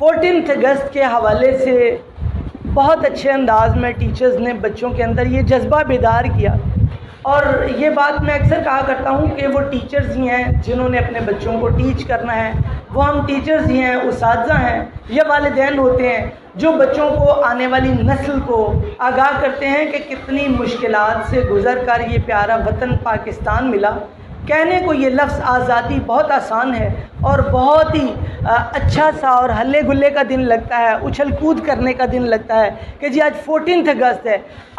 14 اگست کے حوالے سے بہت اچھے انداز میں ٹیچرز نے بچوں کے اندر یہ جذبہ بیدار کیا، اور یہ بات میں اکثر کہا کرتا ہوں کہ وہ ٹیچرز ہی ہیں جنہوں نے اپنے بچوں کو ٹیچ کرنا ہے، وہ ہم ٹیچرز ہی ہیں، اساتذہ ہیں یا والدین ہوتے ہیں جو بچوں کو، آنے والی نسل کو آگاہ کرتے ہیں کہ کتنی مشکلات سے گزر کر یہ پیارا وطن پاکستان ملا۔ کہنے کو یہ لفظ آزادی بہت آسان ہے اور بہت ہی اچھا سا اور ہلے گلے کا دن لگتا ہے، اچھل کود کرنے کا دن لگتا ہے کہ جی آج 14 اگست ہے،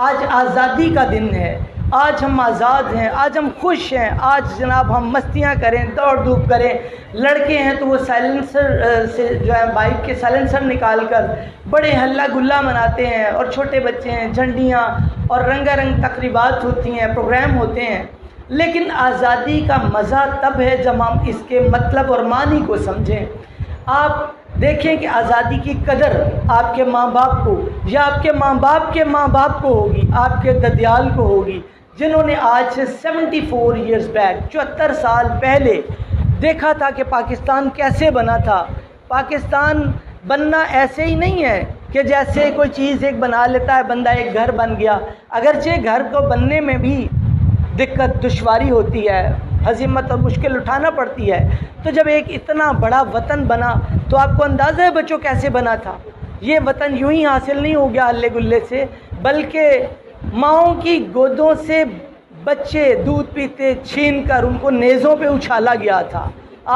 آج آزادی کا دن ہے، آج ہم آزاد ہیں، آج ہم خوش ہیں، آج جناب ہم مستیاں کریں، دوڑ دھوپ کریں۔ لڑکے ہیں تو وہ سائلنسر سے جو ہے بائک کے سائلنسر نکال کر بڑے ہلا گلا مناتے ہیں، اور چھوٹے بچے ہیں، جھنڈیاں اور رنگا رنگ تقریبات ہوتی ہیں، پروگرام ہوتے ہیں۔ لیکن آزادی کا مزہ تب ہے جب ہم اس کے مطلب اور معنی کو سمجھیں۔ آپ دیکھیں کہ آزادی کی قدر آپ کے ماں باپ کو یا آپ کے ماں باپ کے ماں باپ کو ہوگی، آپ کے ددیال کو ہوگی، جنہوں نے آج سے 74 ایئرز بیک 74 سال پہلے دیکھا تھا کہ پاکستان کیسے بنا تھا۔ پاکستان بننا ایسے ہی نہیں ہے کہ جیسے کوئی چیز ایک بنا لیتا ہے بندہ، ایک گھر بن گیا، اگرچہ گھر کو بننے میں بھی دقت دشواری ہوتی ہے، ہزیمت اور مشکل اٹھانا پڑتی ہے۔ تو جب ایک اتنا بڑا وطن بنا تو آپ کو اندازہ ہے بچوں کیسے بنا تھا۔ یہ وطن یوں ہی حاصل نہیں ہو گیا ہلے گلے سے، بلکہ ماؤں کی گودوں سے بچے دودھ پیتے چھین کر ان کو نیزوں پہ اچھالا گیا تھا۔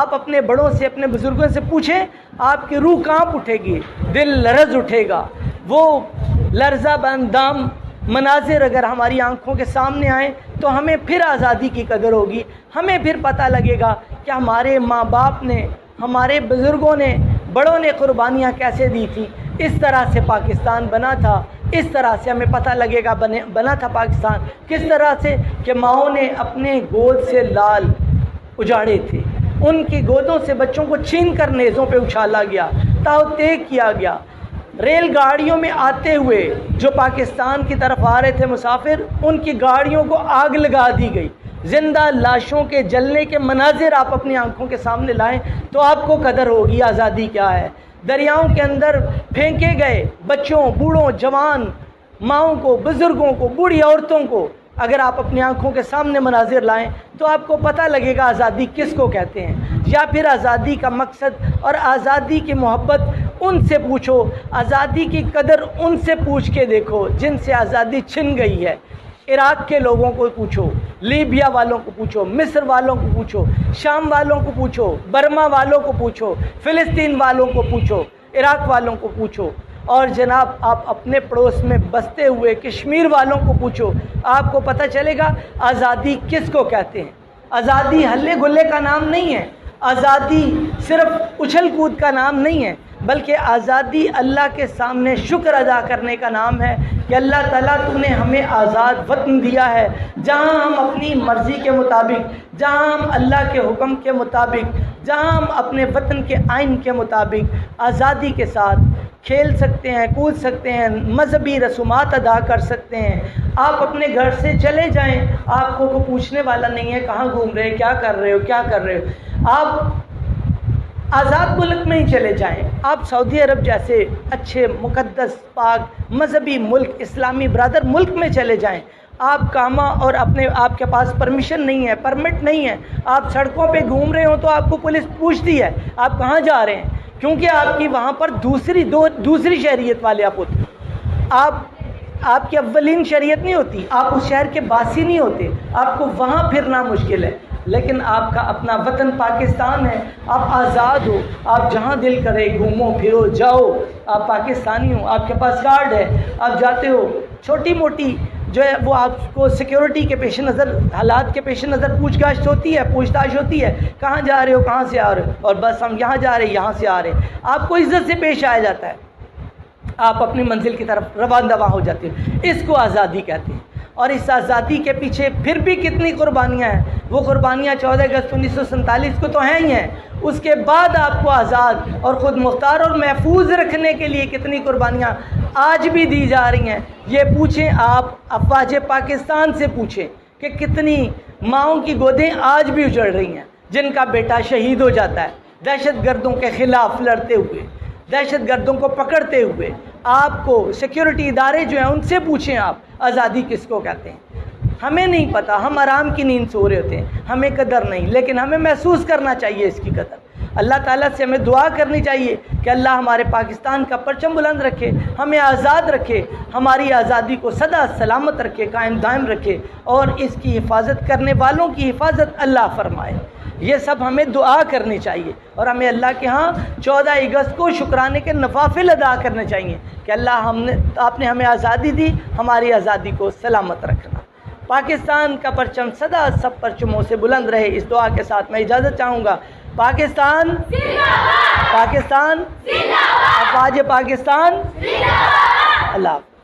آپ اپنے بڑوں سے، اپنے بزرگوں سے پوچھیں، آپ کی روح کانپ اٹھے گی، دل لرز اٹھے گا۔ وہ لرزہ بندام مناظر اگر ہماری آنکھوں کے سامنے آئیں تو ہمیں پھر آزادی کی قدر ہوگی، ہمیں پھر پتہ لگے گا کہ ہمارے ماں باپ نے، ہمارے بزرگوں نے، بڑوں نے قربانیاں کیسے دی تھیں۔ اس طرح سے پاکستان بنا تھا، اس طرح سے ہمیں پتہ لگے گا بنا تھا پاکستان کس طرح سے، کہ ماؤں نے اپنے گود سے لال اجاڑے تھے، ان کی گودوں سے بچوں کو چھین کر نیزوں پہ اچھالا گیا، تاؤ تیگ کیا گیا۔ ریل گاڑیوں میں آتے ہوئے جو پاکستان کی طرف آ رہے تھے مسافر، ان کی گاڑیوں کو آگ لگا دی گئی۔ زندہ لاشوں کے جلنے کے مناظر آپ اپنی آنکھوں کے سامنے لائیں تو آپ کو قدر ہوگی آزادی کیا ہے۔ دریاؤں کے اندر پھینکے گئے بچوں، بوڑھوں، جوان، ماؤں کو، بزرگوں کو، بوڑھی عورتوں کو اگر آپ اپنی آنکھوں کے سامنے مناظر لائیں تو آپ کو پتہ لگے گا آزادی کس کو کہتے ہیں، یا پھر آزادی کا مقصد اور آزادی کی محبت ان سے پوچھو، آزادی کی قدر ان سے پوچھ کے دیکھو جن سے آزادی چھن گئی ہے۔ عراق کے لوگوں کو پوچھو، لیبیا والوں کو پوچھو، مصر والوں کو پوچھو، شام والوں کو پوچھو، برما والوں کو پوچھو، فلسطین والوں کو پوچھو، عراق والوں کو پوچھو، اور جناب آپ اپنے پڑوس میں بستے ہوئے کشمیر والوں کو پوچھو، آپ کو پتہ چلے گا آزادی کس کو کہتے ہیں۔ آزادی ہلے گلے کا نام نہیں ہے، آزادی صرف اچھل کود کا نام نہیں ہے، بلکہ آزادی اللہ کے سامنے شکر ادا کرنے کا نام ہے کہ اللہ تعالیٰ تو نے ہمیں آزاد وطن دیا ہے، جہاں ہم اپنی مرضی کے مطابق، جہاں ہم اللہ کے حکم کے مطابق، جہاں ہم اپنے وطن کے آئین کے مطابق آزادی کے ساتھ کھیل سکتے ہیں، کود سکتے ہیں، مذہبی رسومات ادا کر سکتے ہیں۔ آپ اپنے گھر سے چلے جائیں، آپ کو کوئی پوچھنے والا نہیں ہے کہاں گھوم رہے، کیا کر رہے ہو، کیا کر رہے ہو۔ آپ آزاد ملک میں ہی چلے جائیں، آپ سعودی عرب جیسے اچھے مقدس پاک مذہبی ملک، اسلامی برادر ملک میں چلے جائیں، آپ کاما اور آپ کے پاس پرمیشن نہیں ہے، پرمٹ نہیں ہے، آپ سڑکوں پہ گھوم رہے ہوں تو آپ کو پولیس پوچھتی ہے آپ کہاں جا رہے ہیں، کیونکہ آپ کی وہاں پر دوسری شہریت والے آپ ہوتے ہیں، آپ کی اولین شریعت نہیں ہوتی، آپ اس شہر کے باسی نہیں ہوتے، آپ کو وہاں پھرنا مشکل ہے۔ لیکن آپ کا اپنا وطن پاکستان ہے، آپ آزاد ہو، آپ جہاں دل کرے گھومو پھرو جاؤ، آپ پاکستانی ہو، آپ کے پاس کارڈ ہے، آپ جاتے ہو، چھوٹی موٹی جو ہے وہ آپ کو سیکیورٹی کے پیش نظر، حالات کے پیش نظر پوچھ گچھ ہوتی ہے، پوچھ تاچھ ہوتی ہے، کہاں جا رہے ہو، کہاں سے آ رہے ہو، اور بس ہم یہاں جا رہے ہیں، یہاں سے آ رہے ہیں، آپ کو عزت سے پیش آیا جاتا ہے، آپ اپنی منزل کی طرف روان دوا ہو جاتے ہیں۔ اس کو آزادی کہتے ہیں، اور اس آزادی کے پیچھے پھر بھی کتنی قربانیاں ہیں۔ وہ قربانیاں 14 اگست 1947 کو تو ہیں ہی ہیں، اس کے بعد آپ کو آزاد اور خود مختار اور محفوظ رکھنے کے لیے کتنی قربانیاں آج بھی دی جا رہی ہیں۔ یہ پوچھیں آپ افواج پاکستان سے پوچھیں کہ کتنی ماؤں کی گودیں آج بھی اجڑ رہی ہیں جن کا بیٹا شہید ہو جاتا ہے دہشت گردوں کے خلاف لڑتے ہوئے، دہشت گردوں کو پکڑتے ہوئے آپ کو سیکیورٹی ادارے جو ہیں ان سے پوچھیں آپ آزادی کس کو کہتے ہیں. ہمیں نہیں پتہ, ہم آرام کی نیند سو رہے ہوتے ہیں, ہمیں قدر نہیں, لیکن ہمیں محسوس کرنا چاہیے اس کی قدر. اللہ تعالیٰ سے ہمیں دعا کرنی چاہیے کہ اللہ ہمارے پاکستان کا پرچم بلند رکھے, ہمیں آزاد رکھے, ہماری آزادی کو سدا سلامت رکھے, قائم دائم رکھے, اور اس کی حفاظت کرنے والوں کی حفاظت اللہ فرمائے. یہ سب ہمیں دعا کرنی چاہیے, اور ہمیں اللہ کے ہاں 14 اگست کو شکرانے کے نوافل ادا کرنے چاہیے کہ اللہ آپ نے ہمیں آزادی دی, ہماری آزادی کو سلامت رکھنا. پاکستان کا پرچم سدا سب پرچموں سے بلند رہے. اس دعا کے ساتھ میں اجازت چاہوں گا. پاکستان زندہ باد, پاکستان زندہ باد, افواج پاکستان زندہ باد. اللہ حافظ.